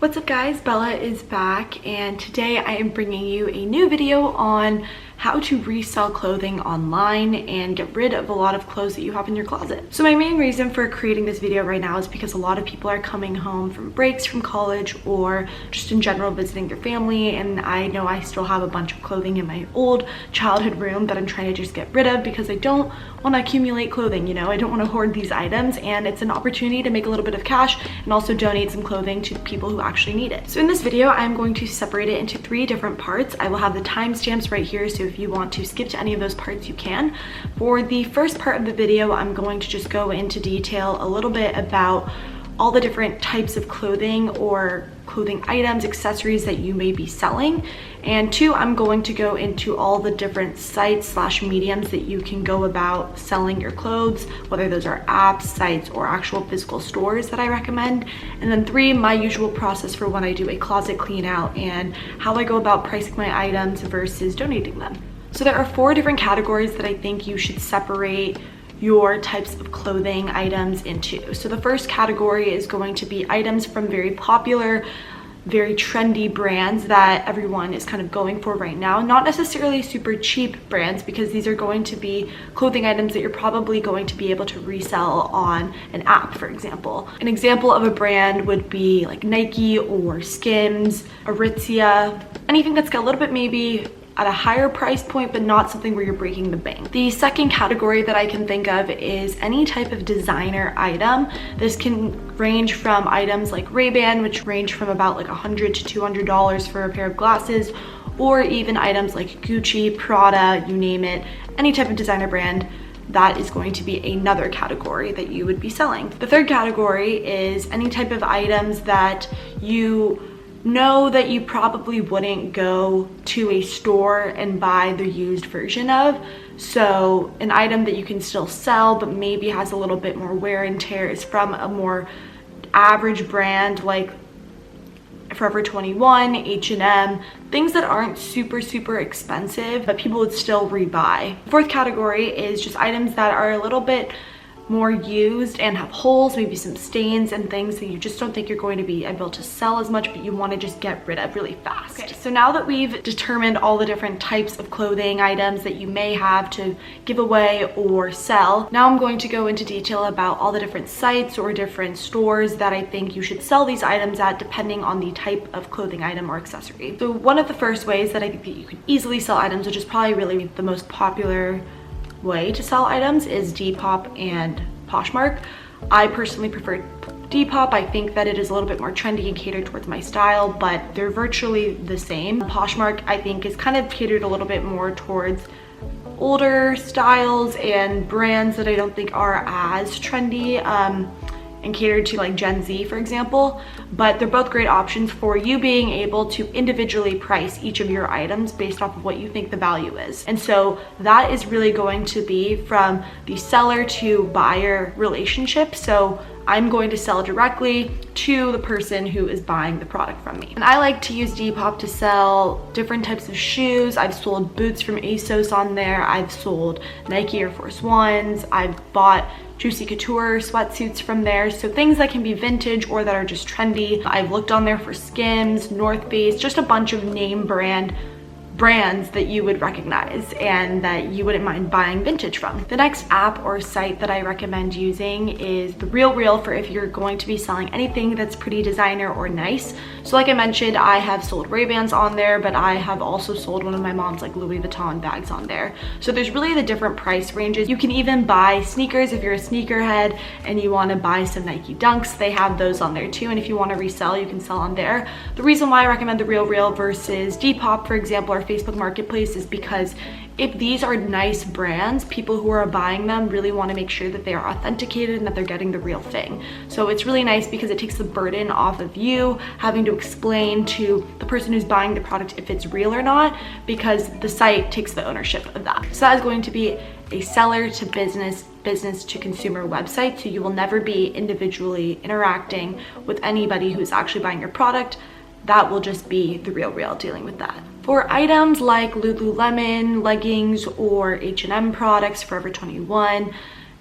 What's up guys, Bella is back and today I am bringing you a new video on how to resell clothing online and get rid of a lot of clothes that you have in your closet. So my main reason for creating this video right now is because a lot of people are coming home from breaks from college or just in general visiting their family, and I know I still have a bunch of clothing in my old childhood room that I'm trying to just get rid of because I don't want to accumulate clothing, you know, I don't want to hoard these items, and it's an opportunity to make a little bit of cash and also donate some clothing to people who actually need it. So in this video, I'm going to separate it into 3 different parts. I will have the timestamps right here, so if you want to skip to any of those parts, you can. For the first part of the video, I'm going to just go into detail a little bit about all the different types of clothing or clothing items, accessories that you may be selling. And 2, I'm going to go into all the different sites / mediums that you can go about selling your clothes, whether those are apps, sites, or actual physical stores that I recommend. And then 3, my usual process for when I do a closet clean out and how I go about pricing my items versus donating them. So there are 4 different categories that I think you should separate your types of clothing items into. So the first category is going to be items from very popular, very trendy brands that everyone is kind of going for right now. Not necessarily super cheap brands, because these are going to be clothing items that you're probably going to be able to resell on an app, for example. An example of a brand would be like Nike or Skims, Aritzia, anything that's got a little bit maybe at a higher price point, but not something where you're breaking the bank. The second category that I can think of is any type of designer item. This can range from items like Ray-Ban, which range from about like $100 to $200 for a pair of glasses, or even items like Gucci, Prada, you name it, any type of designer brand. That is going to be another category that you would be selling. The third category is any type of items that you know that you probably wouldn't go to a store and buy the used version of. So an item that you can still sell but maybe has a little bit more wear and tear is from a more average brand like Forever 21, H&M, things that aren't super expensive but people would still rebuy. Fourth category is just items that are a little bit more used and have holes, maybe some stains and things that you just don't think you're going to be able to sell as much, but you want to just get rid of really fast. Okay, so now that we've determined all the different types of clothing items that you may have to give away or sell, now I'm going to go into detail about all the different sites or different stores that I think you should sell these items at, depending on the type of clothing item or accessory. So one of the first ways that I think that you can easily sell items, which is probably really the most popular way to sell items, is Depop and Poshmark. I personally prefer Depop. I think that it is a little bit more trendy and catered towards my style, but they're virtually the same. Poshmark, I think, is kind of catered a little bit more towards older styles and brands that I don't think are as trendy and catered to like Gen Z, for example, but they're both great options for you being able to individually price each of your items based off of what you think the value is. And so that is really going to be from the seller to buyer relationship. So I'm going to sell directly to the person who is buying the product from me. And I like to use Depop to sell different types of shoes. I've sold boots from ASOS on there. I've sold Nike Air Force Ones. I've bought Juicy Couture sweatsuits from there. So things that can be vintage or that are just trendy. I've looked on there for Skims, North Face, just a bunch of name brands that you would recognize and that you wouldn't mind buying vintage from. The next app or site that I recommend using is TheRealReal for if you're going to be selling anything that's pretty designer or nice. So like I mentioned, I have sold Ray-Bans on there, but I have also sold one of my mom's like Louis Vuitton bags on there. So there's really the different price ranges. You can even buy sneakers if you're a sneakerhead and you want to buy some Nike Dunks. They have those on there too, and if you want to resell, you can sell on there. The reason why I recommend TheRealReal versus Depop, for example, or Facebook Marketplace is because if these are nice brands, people who are buying them really want to make sure that they are authenticated and that they're getting the real thing. So it's really nice because it takes the burden off of you having to explain to the person who's buying the product if it's real or not, because the site takes the ownership of that. So that is going to be a seller to business to consumer website. So you will never be individually interacting with anybody who's actually buying your product. That will just be TheRealReal dealing with that. For items like Lululemon, leggings, or H&M products, Forever 21,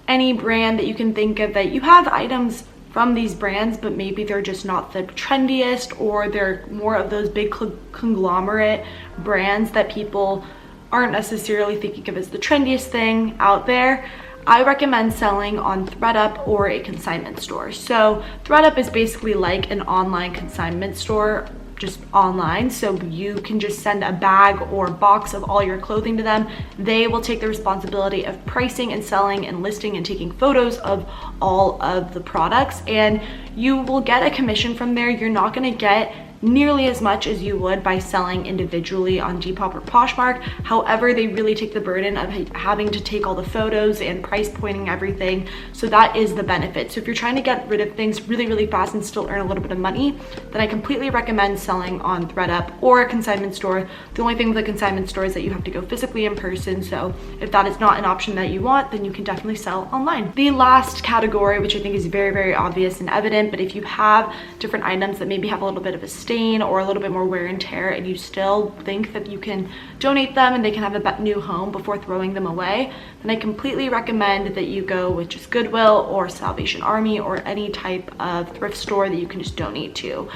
any brand that you can think of that you have items from these brands, but maybe they're just not the trendiest, or they're more of those big conglomerate brands that people aren't necessarily thinking of as the trendiest thing out there, I recommend selling on ThredUp or a consignment store. So ThredUp is basically like an online consignment store, just online. So you can just send a bag or box of all your clothing to them. They will take the responsibility of pricing and selling and listing and taking photos of all of the products, and you will get a commission from there. You're not going to get nearly as much as you would by selling individually on Depop or Poshmark. However, they really take the burden of having to take all the photos and price pointing everything. So that is the benefit. So if you're trying to get rid of things really, really fast and still earn a little bit of money, then I completely recommend selling on ThredUp or a consignment store. The only thing with a consignment store is that you have to go physically in person. So if that is not an option that you want, then you can definitely sell online. The last category, which I think is very, very obvious and evident, but if you have different items that maybe have a little bit of a stain or a little bit more wear and tear, and you still think that you can donate them and they can have a new home before throwing them away, then I completely recommend that you go with just Goodwill or Salvation Army or any type of thrift store that you can just donate to,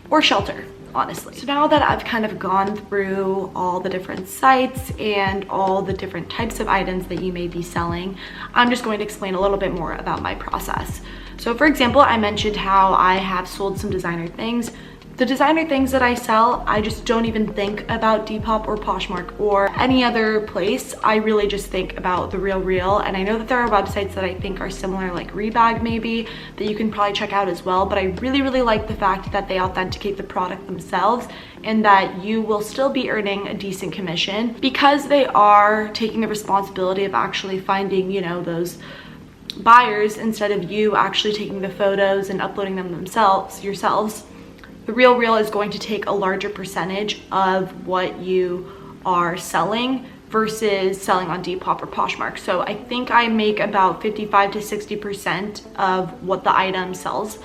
or shelter, honestly. So now that I've kind of gone through all the different sites and all the different types of items that you may be selling, I'm just going to explain a little bit more about my process. So for example, I mentioned how I have sold some designer things. The designer things that I sell, I just don't even think about Depop or Poshmark or any other place. I really just think about TheRealReal, and I know that there are websites that I think are similar, like Rebag maybe, that you can probably check out as well, but I really, really like the fact that they authenticate the product themselves and that you will still be earning a decent commission because they are taking the responsibility of actually finding, you know, those buyers instead of you actually taking the photos and uploading them yourselves. TheRealReal is going to take a larger percentage of what you are selling versus selling on Depop or Poshmark. So I think I make about 55 to 60% of what the item sells,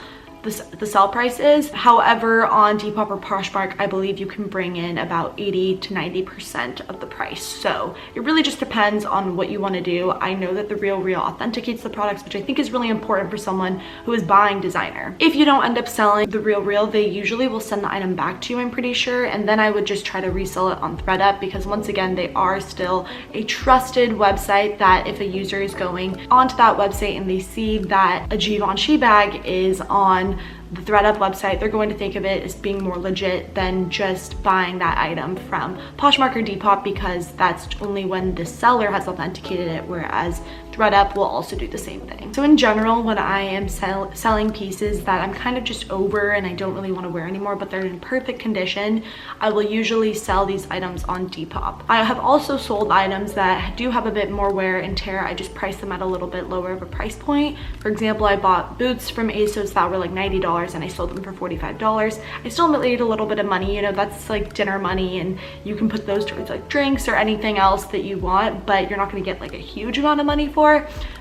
the sell price is. However, on Depop or Poshmark, I believe you can bring in about 80 to 90% of the price. So it really just depends on what you want to do. I know that TheRealReal authenticates the products, which I think is really important for someone who is buying designer. If you don't end up selling TheRealReal, they usually will send the item back to you, I'm pretty sure, and then I would just try to resell it on ThredUp, because once again, they are still a trusted website that if a user is going onto that website and they see that a Givenchy bag is on the ThredUp website, they're going to think of it as being more legit than just buying that item from Poshmark or Depop, because that's only when the seller has authenticated it, whereas ThredUp will also do the same thing. So in general, when I am selling pieces that I'm kind of just over and I don't really want to wear anymore, but they're in perfect condition, I will usually sell these items on Depop. I have also sold items that do have a bit more wear and tear. I just price them at a little bit lower of a price point. For example, I bought boots from ASOS that were like $90 and I sold them for $45. I still made a little bit of money, you know, that's like dinner money, and you can put those towards like drinks or anything else that you want, but you're not going to get like a huge amount of money for.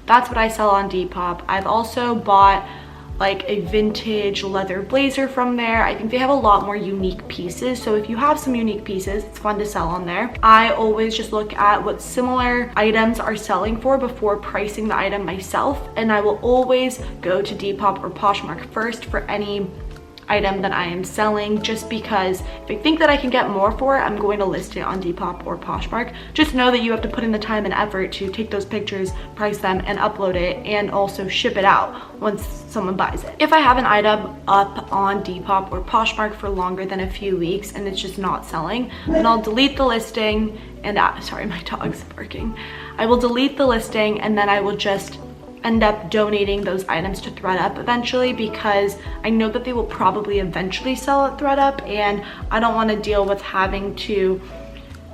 That's what I sell on Depop. I've also bought like a vintage leather blazer from there. I think they have a lot more unique pieces, so if you have some unique pieces, it's fun to sell on there. I always just look at what similar items are selling for before pricing the item myself, and I will always go to Depop or Poshmark first for any item that I am selling, just because if I think that I can get more for it, I'm going to list it on Depop or Poshmark. Just know that you have to put in the time and effort to take those pictures, price them, and upload it, and also ship it out once someone buys it. If I have an item up on Depop or Poshmark for longer than a few weeks and it's just not selling, then I'll delete the listing and sorry, my dog's barking. I will delete the listing, and then I will just end up donating those items to ThredUp eventually, because I know that they will probably eventually sell at ThredUp, and I don't want to deal with having to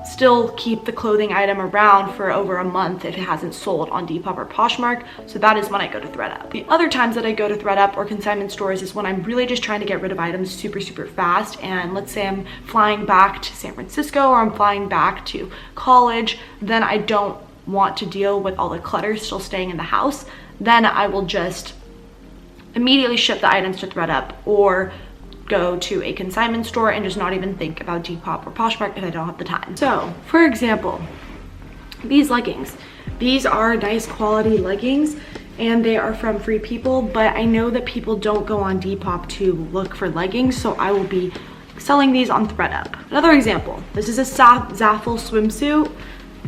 still keep the clothing item around for over a month if it hasn't sold on Depop or Poshmark. So that is when I go to ThredUp. The other times that I go to ThredUp or consignment stores is when I'm really just trying to get rid of items super, super fast. And let's say I'm flying back to San Francisco or I'm flying back to college, then I don't want to deal with all the clutter still staying in the house. Then I will just immediately ship the items to ThredUp or go to a consignment store and just not even think about Depop or Poshmark if I don't have the time. So for example, these leggings, these are nice quality leggings, and they are from Free People, but I know that people don't go on Depop to look for leggings, so I will be selling these on ThredUp. Another example, this is a Zaful swimsuit.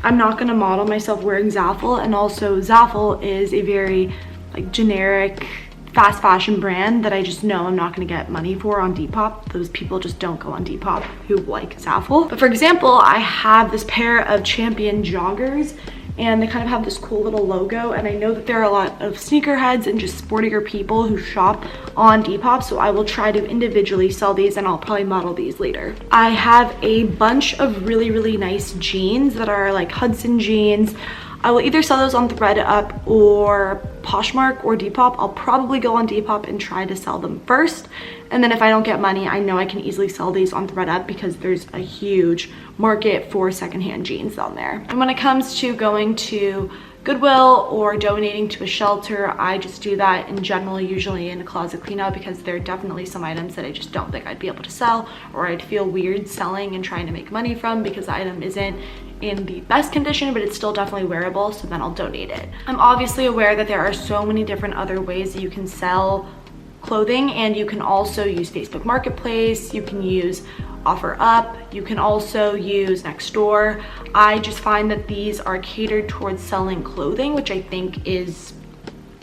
I'm not gonna model myself wearing Zaful, and also Zaful is a very like generic fast fashion brand that I just know I'm not gonna get money for on Depop. Those people just don't go on Depop who like Zaful. But for example, I have this pair of Champion joggers, and they kind of have this cool little logo, and I know that there are a lot of sneakerheads and just sportier people who shop on Depop, so I will try to individually sell these, and I'll probably model these later. I have a bunch of really nice jeans that are like Hudson jeans. I will either sell those on ThredUp or Poshmark or Depop. I'll probably go on Depop and try to sell them first. And then if I don't get money, I know I can easily sell these on ThredUp because there's a huge market for secondhand jeans on there. And when it comes to going to Goodwill or donating to a shelter, I just do that in general, usually in a closet clean out, because there are definitely some items that I just don't think I'd be able to sell, or I'd feel weird selling and trying to make money from because the item isn't in the best condition, but it's still definitely wearable, so then I'll donate it. I'm obviously aware that there are so many different other ways that you can sell clothing, and you can also use Facebook Marketplace, you can use OfferUp, you can also use Nextdoor. I just find that these are catered towards selling clothing, which I think is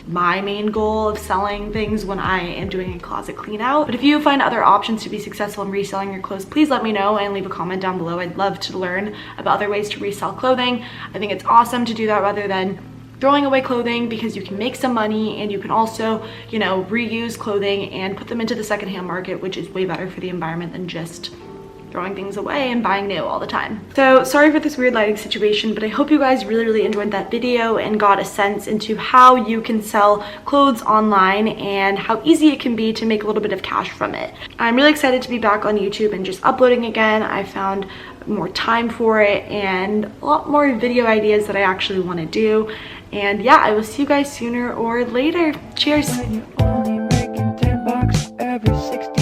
my main goal of selling things when I am doing a closet clean out. But if you find other options to be successful in reselling your clothes, please let me know and leave a comment down below. I'd love to learn about other ways to resell clothing. I think it's awesome to do that rather than throwing away clothing, because you can make some money, and you can also, you know, reuse clothing and put them into the secondhand market, which is way better for the environment than just throwing things away and buying new all the time. So sorry for this weird lighting situation, but I hope you guys really enjoyed that video and got a sense into how you can sell clothes online and how easy it can be to make a little bit of cash from it. I'm really excited to be back on YouTube and just uploading again. I found more time for it and a lot more video ideas that I actually want to do. And yeah, I will see you guys sooner or later. Cheers. When you're only making $10 every 60